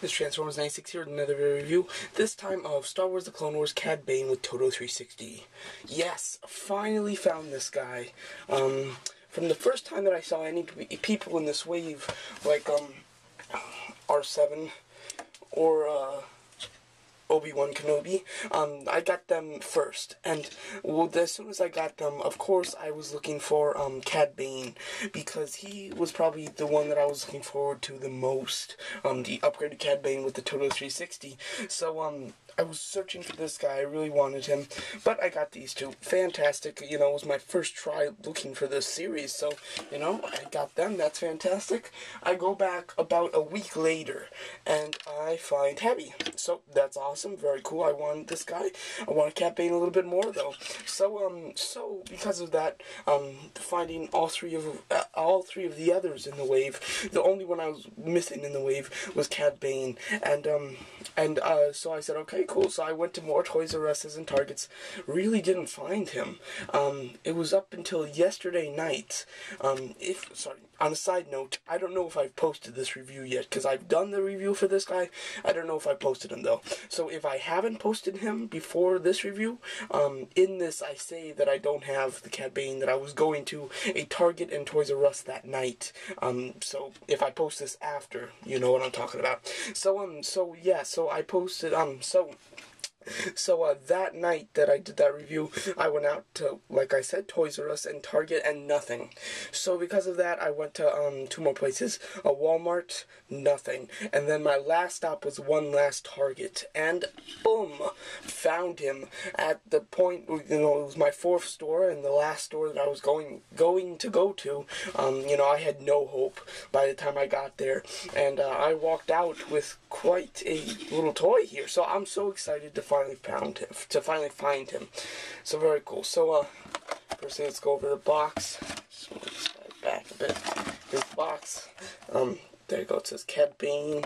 This Transformers 96 here with another review, this time of Star Wars The Clone Wars Cad Bane with Todo-360. Yes, finally found this guy. From the first time that I saw any people in this wave, like R7 or Obi-Wan Kenobi, I got them first, and as soon as I got them, of course, I was looking for Cad Bane, because he was probably the one that I was looking forward to the most, the upgraded Cad Bane with the Todo-360, so, I was searching for this guy. I really wanted him, but I got these two. Fantastic. You know, it was my first try looking for this series, so, you know, I got them. That's fantastic. I go back about a week later, and I find Heavy. So, that's awesome. Very cool. I wanted this guy. I wanted Cad Bane a little bit more, though. So, because of that, finding all three of the others in the wave, the only one I was missing in the wave was Cad Bane, so I said, okay, cool. So I went to more Toys R Us and Targets. Really didn't find him. It was up until yesterday night. On a side note, I don't know if I've posted this review yet, because I've done the review for this guy. I don't know if I posted him, though. So if I haven't posted him before this review, in this I say that I don't have the Cad Bane, that I was going to a Target and Toys R Us that night. So if I post this after, you know what I'm talking about. So I posted, that night that I did that review, I went out to, like I said, Toys R Us and Target, and nothing. So because of that, I went to two more places, a Walmart, nothing. And then my last stop was one last Target, and boom, found him at the point, you know, it was my fourth store, and the last store that I was going to go to. You know, I had no hope by the time I got there, and I walked out with quite a little toy here. So I'm so excited to finally find him. So very cool. So first let's go over the box. Just move this back a bit. This box. There you go. It says Cad Bane,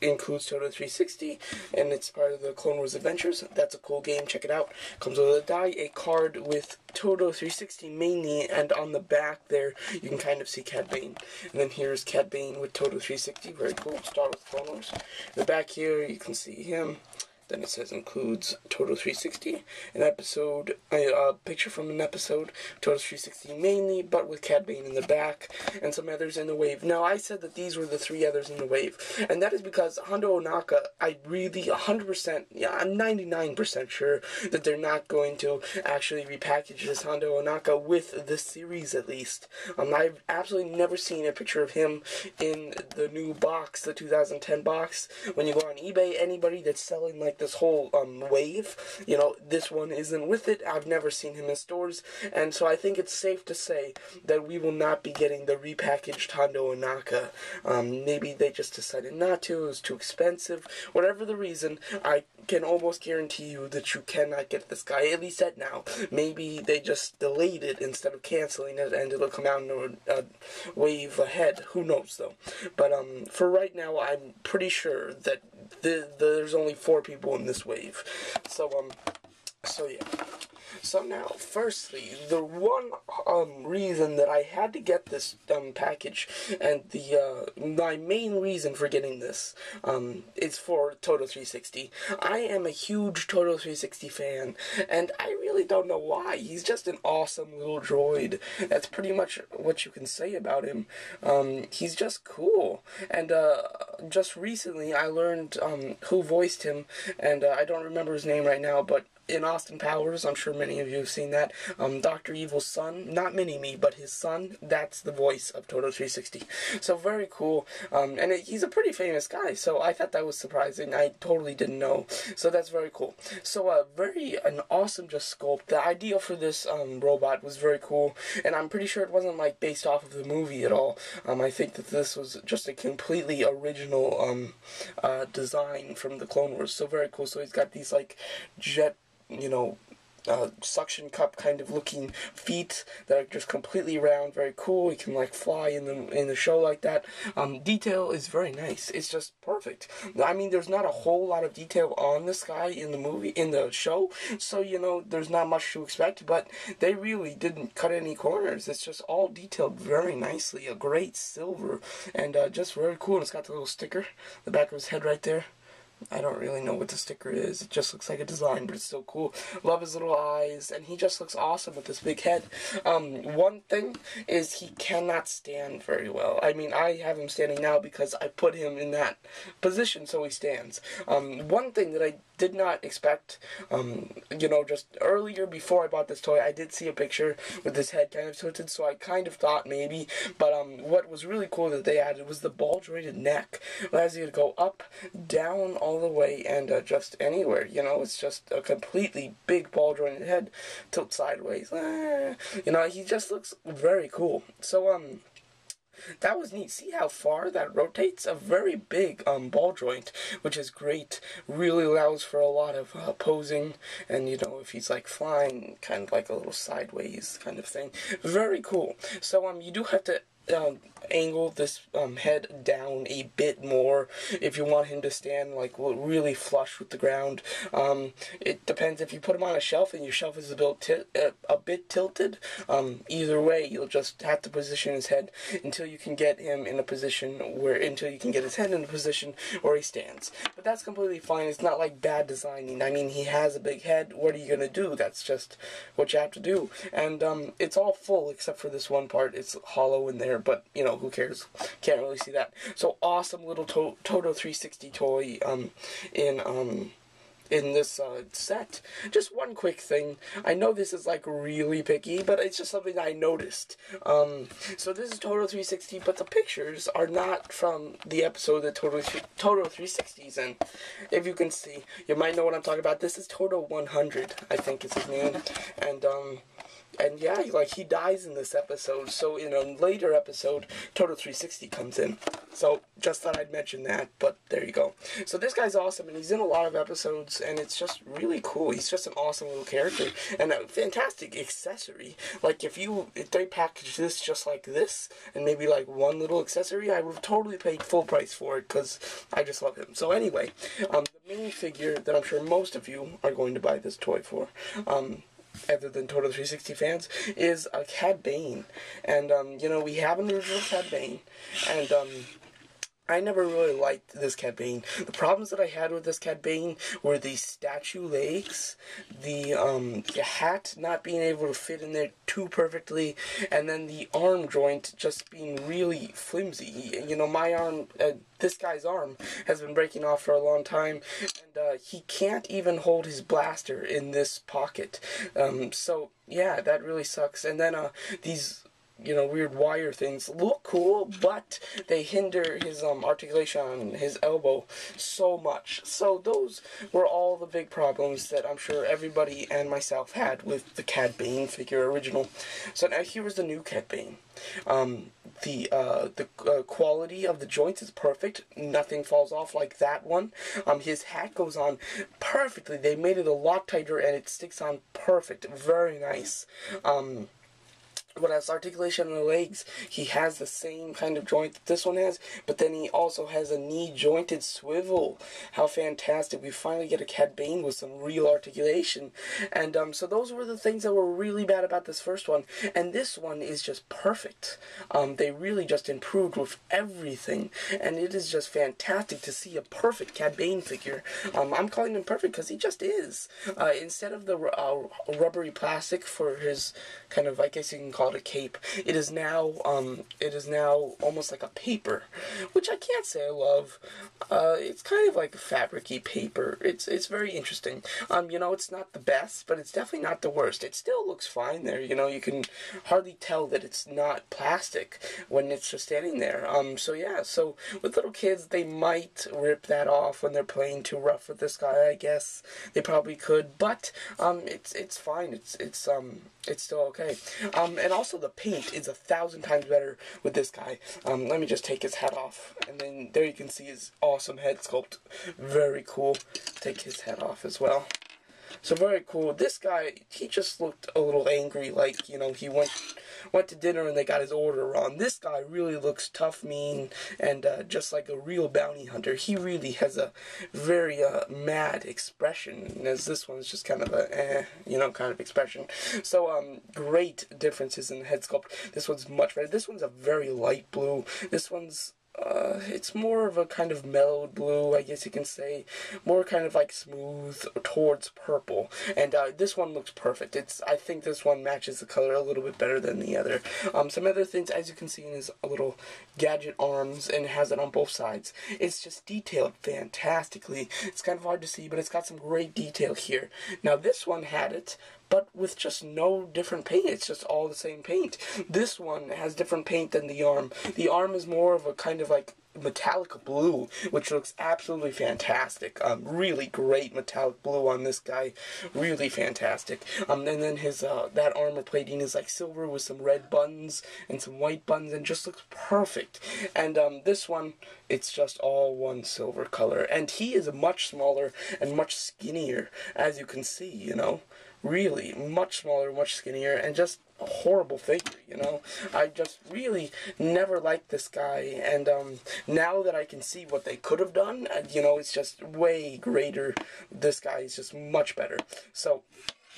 includes Todo-360, and it's part of the Clone Wars Adventures. That's a cool game. Check it out. Comes with a die, a card with Todo-360 mainly, and on the back there, you can kind of see Cad Bane. And then here's Cad Bane with Todo-360. Very cool. Start with Clone Wars. In the back here, you can see him. Then it says includes Todo-360, an episode, a picture from an episode, Todo-360 mainly, but with Cad Bane in the back, and some others in the wave. Now, I said that these were the three others in the wave, and that is because Hondo Ohnaka, I really 100%, yeah, I'm 99% sure that they're not going to actually repackage this Hondo Ohnaka with this series, at least. I've absolutely never seen a picture of him in the new box, the 2010 box. When you go on eBay, anybody that's selling, like, this whole wave, you know, this one isn't with it. I've never seen him in stores, and so I think it's safe to say that we will not be getting the repackaged Hondo Ohnaka. Maybe they just decided not to. It was too expensive. Whatever the reason, I can almost guarantee you that you cannot get this guy, at least at now. Maybe they just delayed it instead of canceling it, and it'll come out in a wave ahead. Who knows, though? But for right now, I'm pretty sure that there's only 4 people in this wave. So yeah. So now, firstly, the one reason that I had to get this package, and my main reason for getting this is for Todo-360. I am a huge Todo-360 fan, and I really don't know why. He's just an awesome little droid. That's pretty much what you can say about him. He's just cool, and just recently I learned who voiced him, and I don't remember his name right now, but in Austin Powers, I'm sure many of you have seen that, Dr. Evil's son, not Mini-Me, but his son, that's the voice of Todo-360. So very cool, and he's a pretty famous guy, so I thought that was surprising. I totally didn't know, so that's very cool. So an awesome just sculpt. The idea for this robot was very cool, and I'm pretty sure it wasn't like based off of the movie at all. I think that this was just a completely original design from the Clone Wars, so very cool. So he's got these like jet, you know, suction cup kind of looking feet that are just completely round, very cool. He can like fly in the show like that. Detail is very nice. It's just perfect. I mean, there's not a whole lot of detail on this guy in the show, so you know there's not much to expect. But they really didn't cut any corners. It's just all detailed very nicely. A great silver and just very cool. And it's got the little sticker, the back of his head right there. I don't really know what the sticker is. It just looks like a design, but it's still cool. Love his little eyes, and he just looks awesome with this big head. One thing is he cannot stand very well. I mean, I have him standing now because I put him in that position so he stands. One thing that I did not expect, you know, just earlier before I bought this toy, I did see a picture with his head kind of tilted, so I kind of thought maybe, but what was really cool that they added was the ball-jointed neck. It allows you to go up, down, all the way, and just anywhere, you know. It's just a completely big ball-jointed head, tilt sideways. You know, he just looks very cool. So, that was neat. See how far that rotates? A very big ball joint, which is great. Really allows for a lot of posing, and you know, if he's like flying, kind of like a little sideways kind of thing. Very cool. So you do have to angle this head down a bit more if you want him to stand like really flush with the ground. It depends if you put him on a shelf and your shelf is a bit tilted. Either way, you'll just have to position his head until you can get him in a position until you can get his head in a position where he stands. But that's completely fine. It's not like bad designing. I mean, he has a big head. What are you gonna do? That's just what you have to do. And it's all full except for this one part. It's hollow in there, but you know, who cares? Can't really see that. So awesome little Todo-360 toy in this set. Just one quick thing. I know this is like really picky, but it's just something I noticed. So this is Todo-360, but the pictures are not from the episode that Todo-360's in. If you can see, you might know what I'm talking about. This is Toto-100, I think is his name, and yeah, like he dies in this episode, so in a later episode, Todo-360 comes in. So, just thought I'd mention that, but there you go. So this guy's awesome, and he's in a lot of episodes, and it's just really cool. He's just an awesome little character, and a fantastic accessory. Like, if they packaged this just like this, and maybe like one little accessory, I would have totally paid full price for it, because I just love him. So anyway, the main figure that I'm sure most of you are going to buy this toy for, other than Toto-360 fans, is a Cad Bane. And, you know, we have an original Cad Bane, and, I never really liked this Cad Bane. The problems that I had with this Cad Bane were the statue legs, the hat not being able to fit in there too perfectly, and then the arm joint just being really flimsy. You know, my arm, this guy's arm has been breaking off for a long time, and he can't even hold his blaster in this pocket. So, yeah, that really sucks. And then these, you know, weird wire things look cool, but they hinder his articulation on his elbow so much. So those were all the big problems that I'm sure everybody and myself had with the Cad Bane figure original. So now here's the new Cad Bane. The quality of the joints is perfect. Nothing falls off like that one. His hat goes on perfectly. They made it a lot tighter and it sticks on perfect. Very nice. What has articulation in the legs, he has the same kind of joint that this one has, but then he also has a knee-jointed swivel. How fantastic. We finally get a Cad Bane with some real articulation. And so those were the things that were really bad about this first one, and this one is just perfect. They really just improved with everything, and it is just fantastic to see a perfect Cad Bane figure. I'm calling him perfect because he just is. Instead of the rubbery plastic for his kind of, I guess you can call it a cape, it is now almost like a paper, which I can't say I love. It's kind of like a fabric-y paper. It's very interesting. You know, it's not the best, but it's definitely not the worst. It still looks fine there. You know, you can hardly tell that it's not plastic when it's just standing there. So yeah, so with little kids, they might rip that off when they're playing too rough with this guy, I guess. They probably could, but it's fine. It's still okay. And also the paint is 1,000 times better with this guy. Let me just take his hat off, and then there you can see his awesome head sculpt. Very cool. Take his head off as well. So very cool. This guy, he just looked a little angry, like, you know, he went to dinner and they got his order wrong. This guy really looks tough, mean, and just like a real bounty hunter. He really has a very mad expression, as this one's just kind of a, you know, kind of expression. So, great differences in the head sculpt. This one's much better. This one's a very light blue. This one's it's more of a kind of mellowed blue, I guess you can say. More kind of like smooth towards purple. And this one looks perfect. I think this one matches the color a little bit better than the other. Some other things, as you can see in his little gadget arms, and it has it on both sides. It's just detailed fantastically. It's kind of hard to see, but it's got some great detail here. Now this one had it, but with just no different paint. It's just all the same paint. This one has different paint than the arm. The arm is more of a kind of like metallic blue, which looks absolutely fantastic. Really great metallic blue on this guy. Really fantastic. And then his, that armor plating is like silver with some red buttons and some white buttons, and just looks perfect. And this one, it's just all one silver color. And he is much smaller and much skinnier, as you can see, you know. Really much smaller, much skinnier, and just a horrible figure, you know. I just really never liked this guy, and now that I can see what they could have done, you know, it's just way greater. This guy is just much better. So,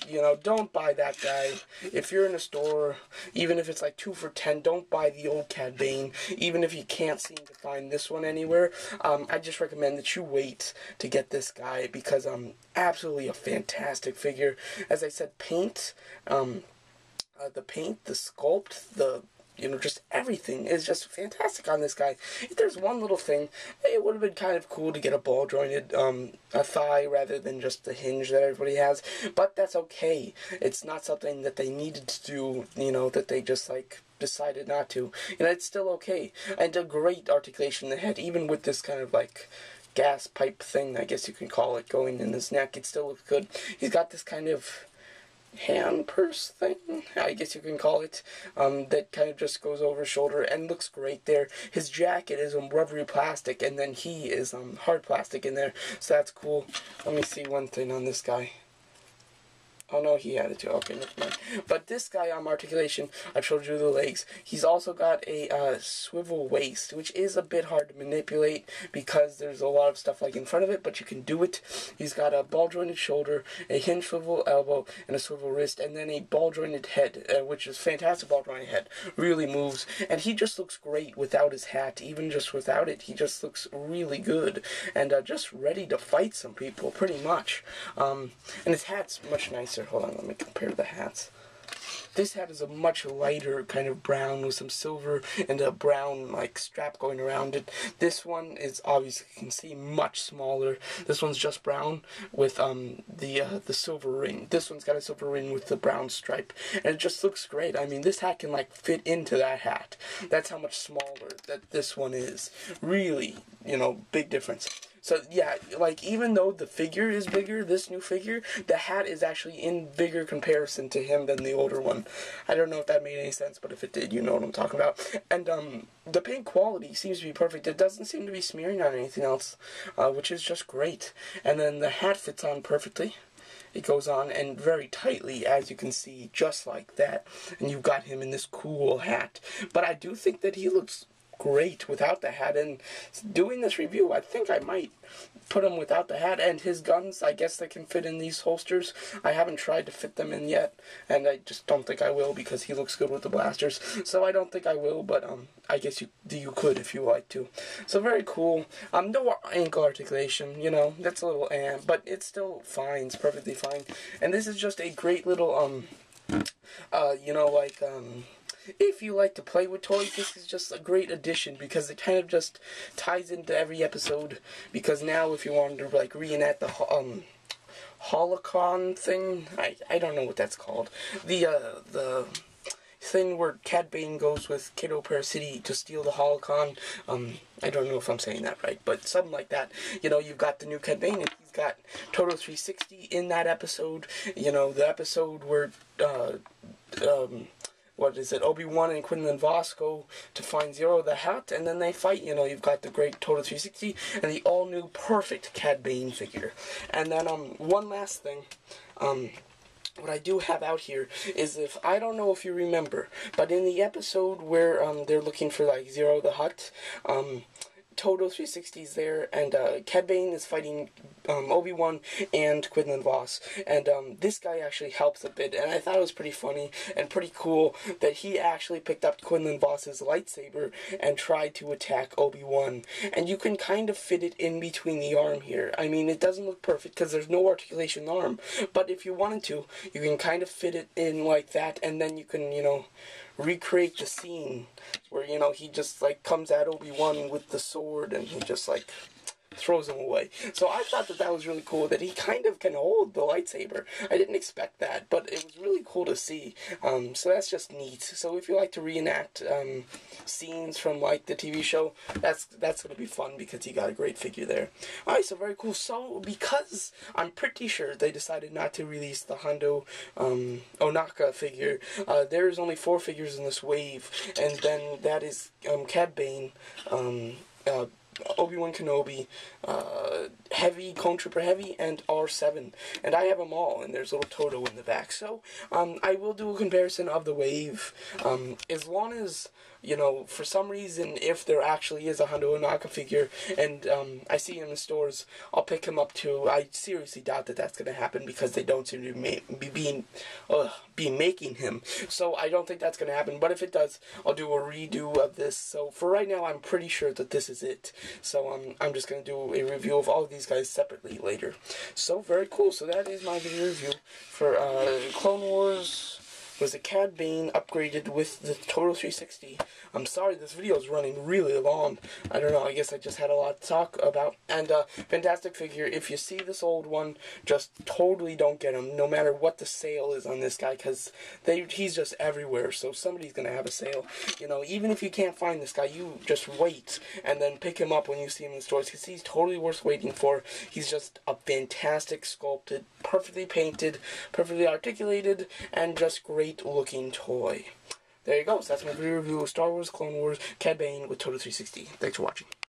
you know, don't buy that guy. If you're in a store, even if it's like 2 for $10, don't buy the old Cad Bane. Even if you can't seem to find this one anywhere, I just recommend that you wait to get this guy, because absolutely a fantastic figure. As I said, paint, the paint, the sculpt, you know, just everything is just fantastic on this guy. If there's one little thing, it would have been kind of cool to get a ball jointed a thigh rather than just the hinge that everybody has, but that's okay. It's not something that they needed to do, you know, that they just like decided not to. You know, it's still okay. And a great articulation in the head, even with this kind of like gas pipe thing, I guess you can call it, going in his neck. It still looks good. He's got this kind of hand purse thing, I guess you can call it, that kind of just goes over his shoulder and looks great there. His jacket is rubbery plastic, and then he is hard plastic in there, so that's cool. Let me see one thing on this guy. Oh no, he had it too. Okay, never mind. But this guy on articulation, I've showed you the legs. He's also got a swivel waist, which is a bit hard to manipulate because there's a lot of stuff like in front of it, but you can do it. He's got a ball jointed shoulder, a hinge swivel elbow, and a swivel wrist, and then a ball jointed head, which is fantastic. Ball jointed head really moves, and he just looks great without his hat. Even just without it, he just looks really good and just ready to fight some people, pretty much. And his hat's much nicer. Hold on, let me compare the hats. This hat is a much lighter kind of brown with some silver and a brown like strap going around it. This one is obviously, you can see, much smaller. This one's just brown with the silver ring. This one's got a silver ring with the brown stripe, and it just looks great. I mean, this hat can like fit into that hat. That's how much smaller that this one is. Really, you know, big difference. So, yeah, like, even though the figure is bigger, this new figure, the hat is actually in bigger comparison to him than the older one. I don't know if that made any sense, but if it did, you know what I'm talking about. And, the paint quality seems to be perfect. It doesn't seem to be smearing on anything else, which is just great. And then the hat fits on perfectly. It goes on, and very tightly, as you can see, just like that. And you've got him in this cool hat. But I do think that he looks great without the hat, and doing this review, I think I might put him without the hat. And his guns, I guess they can fit in these holsters. I haven't tried to fit them in yet, and I just don't think I will, because he looks good with the blasters. So I don't think I will, but I guess you could if you like to. So very cool. No ankle articulation, you know, that's a little but it's still fine. It's perfectly fine. And this is just a great little you know, like if you like to play with toys, this is just a great addition, because it kind of just ties into every episode. Because now, if you wanted to like reenact the holocron thing, I don't know what that's called. The thing where Cad Bane goes with Kiddo Parasiti to steal the holocron. I don't know if I'm saying that right, but something like that. You know, you've got the new Cad Bane, and he's got Todo-360 in that episode. You know, the episode where what is it, Obi-Wan and Quinlan Vos go to find Zero the Hutt, and then they fight. You know, you've got the great Todo-360 and the all-new perfect Cad Bane figure. And then, one last thing, what I do have out here is, if I don't know if you remember, but in the episode where they're looking for like Zero the Hutt, Todo-360 is there, and Cad Bane is fighting Obi-Wan and Quinlan Vos, and this guy actually helps a bit, and I thought it was pretty funny and pretty cool that he actually picked up Quinlan Vos's lightsaber and tried to attack Obi-Wan, and you can kind of fit it in between the arm here. I mean, it doesn't look perfect because there's no articulation in the arm, but if you wanted to, you can kind of fit it in like that, and then you can, you know, recreate the scene where, you know, he just like comes at Obi-Wan with the sword and he just like throws him away. So I thought that that was really cool, that he kind of can hold the lightsaber. I didn't expect that, but it was really cool to see. So that's just neat. So if you like to reenact scenes from like the TV show, that's going to be fun, because he got a great figure there. Alright, so very cool. So because I'm pretty sure they decided not to release the Hondo Ohnaka figure, there's only 4 figures in this wave, and then that is Cad Bane, Obi-Wan Kenobi, Heavy, Clone Trooper Heavy, and R7. And I have them all, and there's a little Toto in the back. So, I will do a comparison of the wave, as long as, you know, for some reason, if there actually is a Hondo Ohnaka figure, and I see him in stores, I'll pick him up too. I seriously doubt that that's going to happen, because they don't seem to be making him. So I don't think that's going to happen, but if it does, I'll do a redo of this. So for right now, I'm pretty sure that this is it. So I'm just going to do a review of all of these guys separately later. So very cool. So that is my video review for Clone Wars. Was a Cad Bane upgraded with the Todo-360. I'm sorry, this video is running really long. I don't know, I guess I just had a lot to talk about. And, fantastic figure. If you see this old one, just totally don't get him, no matter what the sale is on this guy, because he's just everywhere, so somebody's going to have a sale. You know, even if you can't find this guy, you just wait, and then pick him up when you see him in the stores, because he's totally worth waiting for. He's just a fantastic sculpted, perfectly painted, perfectly articulated, and just great looking toy. There you go. So that's my video review of Star Wars Clone Wars Cad Bane with Toto-360. Thanks for watching.